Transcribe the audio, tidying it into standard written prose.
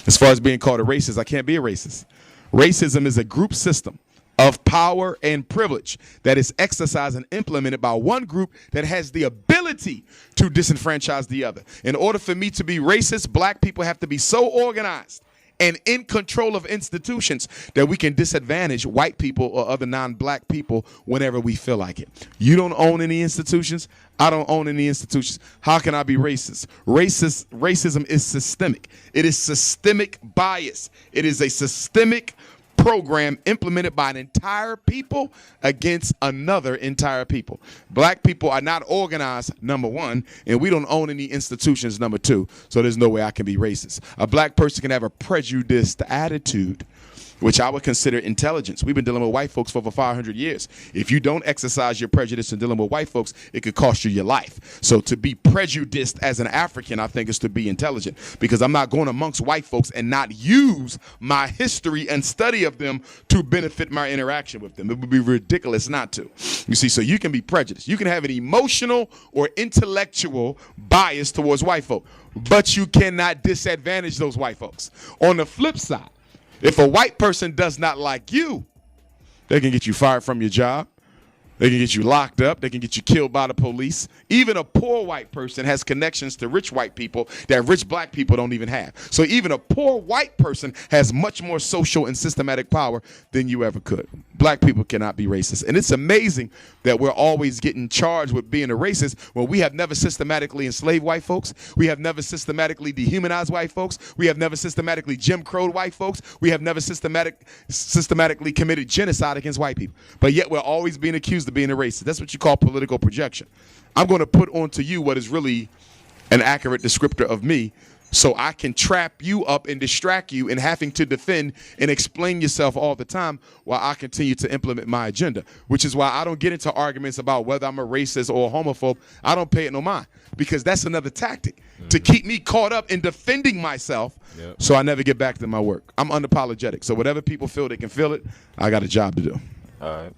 As far as being called a racist, I can't be a racist. Racism is a group system of power and privilege that is exercised and implemented by one group that has the ability to disenfranchise the other. In order for me to be racist, black people have to be so organized and in control of institutions that we can disadvantage white people or other non-black people whenever we feel like it. You don't own any institutions. I don't own any institutions. How can I be racist? Racism is systemic. It is systemic bias. It is a systemic program implemented by an entire people against another entire people. Black people are not organized, number one, and we don't own any institutions, number two, so there's no way I can be racist. A black person can have a prejudiced attitude, which I would consider intelligence. We've been dealing with white folks for over 500 years. If you don't exercise your prejudice in dealing with white folks, it could cost you your life. So to be prejudiced as an African, I think, is to be intelligent, because I'm not going amongst white folks and not use my history and study of them to benefit my interaction with them. It would be ridiculous not to. You see, so you can be prejudiced. You can have an emotional or intellectual bias towards white folk, but you cannot disadvantage those white folks. On the flip side, if a white person does not like you, they can get you fired from your job. They can get you locked up. They can get you killed by the police. Even a poor white person has connections to rich white people that rich black people don't even have. So even a poor white person has much more social and systematic power than you ever could. Black people cannot be racist. And it's amazing that we're always getting charged with being a racist when we have never systematically enslaved white folks. We have never systematically dehumanized white folks. We have never systematically Jim Crowed white folks. We have never systematically committed genocide against white people. But yet we're always being accused of being a racist. That's what you call political projection. I'm going to put onto you what is really an accurate descriptor of me, so I can trap you up and distract you in having to defend and explain yourself all the time while I continue to implement my agenda, which is why I don't get into arguments about whether I'm a racist or a homophobe. I don't pay it no mind, because that's another tactic to keep me caught up in defending myself, so I never get back to my work. I'm unapologetic. So whatever people feel, they can feel it. I got a job to do. All right.